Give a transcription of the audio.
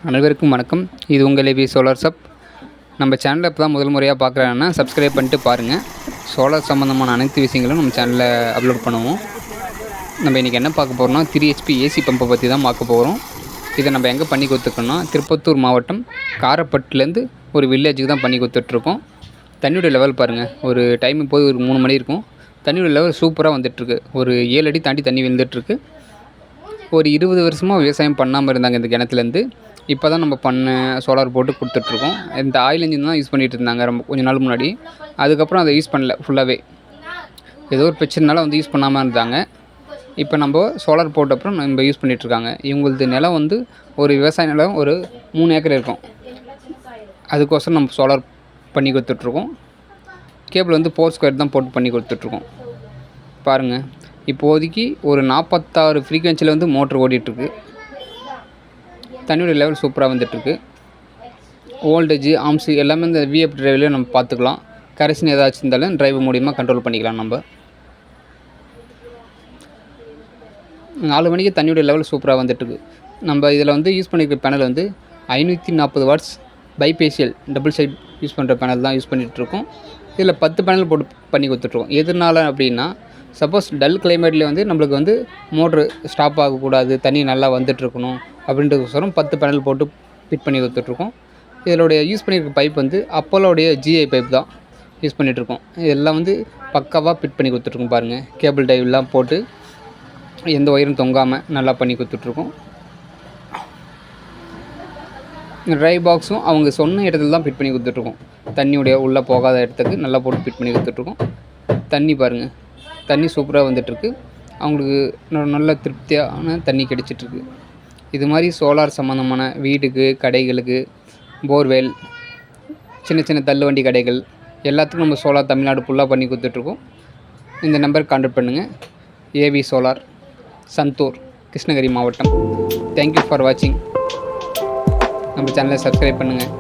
அனைவருக்கும் வணக்கம். இது உங்கள் ஏபி சோலார் சப். நம்ம சேனலில் இப்போ தான் முதல் முறையாக பார்க்குறாங்கன்னா சப்ஸ்கிரைப் பண்ணிட்டு பாருங்கள். சோலார் சம்மந்தமான அனைத்து விஷயங்களும் நம்ம சேனலில் அப்லோட் பண்ணுவோம். நம்ம இன்றைக்கி என்ன பார்க்க போகிறோம்னா 3 HP ஏசி பம்பை பற்றி தான் பார்க்க போகிறோம். இதை நம்ம எங்கே பண்ணி கொடுத்துருக்கோம்னா திருப்பத்தூர் மாவட்டம் காரப்பட்டுலேருந்து ஒரு வில்லேஜுக்கு தான் பண்ணி கொடுத்துட்ருக்கோம். தண்ணியோட லெவல் பாருங்கள், ஒரு டைம் இப்போது ஒரு 3 மணி இருக்கும். தண்ணியோட லெவல் சூப்பராக வந்துட்டுருக்கு. ஒரு 7 அடி தாண்டி தண்ணி விழுந்துட்டுருக்கு. ஒரு 20 வருஷமாக விவசாயம் பண்ணாமல் இருந்தாங்க இந்த கிணத்துலேருந்து. இப்போ தான் நம்ம சோலார் போட்டு கொடுத்துட்ருக்கோம். இந்த ஆயில் இன்ஜின் தான் யூஸ் பண்ணிகிட்டு இருந்தாங்க கொஞ்ச நாள் முன்னாடி. அதுக்கப்புறம் அதை யூஸ் பண்ணல ஃபுல்லாகவே. ஏதோ ஒரு பிரச்சனைனால யூஸ் பண்ணாமல் இருந்தாங்க. இப்போ நம்ம சோலார் போட்டப்புறம் நம்ம யூஸ் பண்ணிகிட்ருக்காங்க. இவங்களது நிலம் ஒரு விவசாய நிலம் ஒரு 3 ஏக்கர் இருக்கும். அதுக்கோசரம் நம்ம சோலார் பண்ணி கொடுத்துட்ருக்கோம். கேபிள் 4 ஸ்கொயர் தான் போட்டு பண்ணி கொடுத்துட்ருக்கோம். பாருங்கள், இப்போதைக்கு ஒரு 46 ஃப்ரீக்வன்சியில் மோட்ரு ஓடிட்டுருக்கு. தண்ணியோட லெவல் சூப்பராக வந்துட்டுருக்கு. வோல்டேஜ் ஆம்ஸு எல்லாமே இந்த விஎஃப் டிரைவ்லேயே நம்ம பார்த்துக்கலாம். கரெக்ஷன் ஏதாச்சும் இருந்தாலும் டிரைவ் மூலிமா கண்ட்ரோல் பண்ணிக்கலாம். நம்ம 4 மணிக்கு தண்ணியோட லெவல் சூப்பராக வந்துட்டுருக்கு. நம்ம இதில் யூஸ் பண்ணியிருக்க panel 540 watts bifacial double side use பண்ணுற பேனல் தான் யூஸ் பண்ணிகிட்ருக்கோம். இதில் 10 பேனல் போட்டு பண்ணி கொடுத்துட்ருக்கோம். எதனால அப்படின்னா, சப்போஸ் டல் கிளைமேட்லேயே நம்மளுக்கு மோட்ரு ஸ்டாப் ஆகக்கூடாது, தண்ணி நல்லா வந்துட்டுருக்கணும் அப்படின்றதுக்கோசரம் 10 பேனல் போட்டு ஃபிட் பண்ணி கொடுத்துட்ருக்கோம். இதோடைய யூஸ் பண்ணியிருக்க பைப் அப்போலோடைய ஜிஐ பைப் தான் யூஸ் பண்ணிகிட்ருக்கோம். இதெல்லாம் பக்காவாக ஃபிட் பண்ணி கொடுத்துட்ருக்கோம். பாருங்கள், கேபிள் டைவ்லாம் போட்டு எந்த ஒயரும் தொங்காமல் நல்லா பண்ணி கொடுத்துட்ருக்கோம். ட்ரை பாக்ஸும் அவங்க சொன்ன இடத்துல தான் ஃபிட் பண்ணி கொடுத்துட்ருக்கோம். தண்ணியுடைய உள்ளே போகாத இடத்துக்கு நல்லா போட்டு ஃபிட் பண்ணி கொடுத்துட்ருக்கோம். தண்ணி பாருங்கள், தண்ணி சூப்பராக வந்துட்டுருக்கு. அவங்களுக்கு நல்ல திருப்தியான தண்ணி கிடச்சிட்ருக்கு. இது மாதிரி சோலார் சம்மந்தமான வீடுக்கு, கடைகளுக்கு, போர்வெல், சின்ன சின்ன தள்ளுவண்டி கடைகள் எல்லாத்துக்கும் நம்ம சோலார் தமிழ்நாடு ஃபுல்லாக பண்ணி கொடுத்துட்ருக்கோம். இந்த நம்பருக்கு கான்டாக்ட் பண்ணுங்கள். ஏவி சோலார், சந்தூர், கிருஷ்ணகிரி மாவட்டம். தேங்க்யூ ஃபார் வாட்சிங். நம்ம சேனலை சப்ஸ்கிரைப் பண்ணுங்கள்.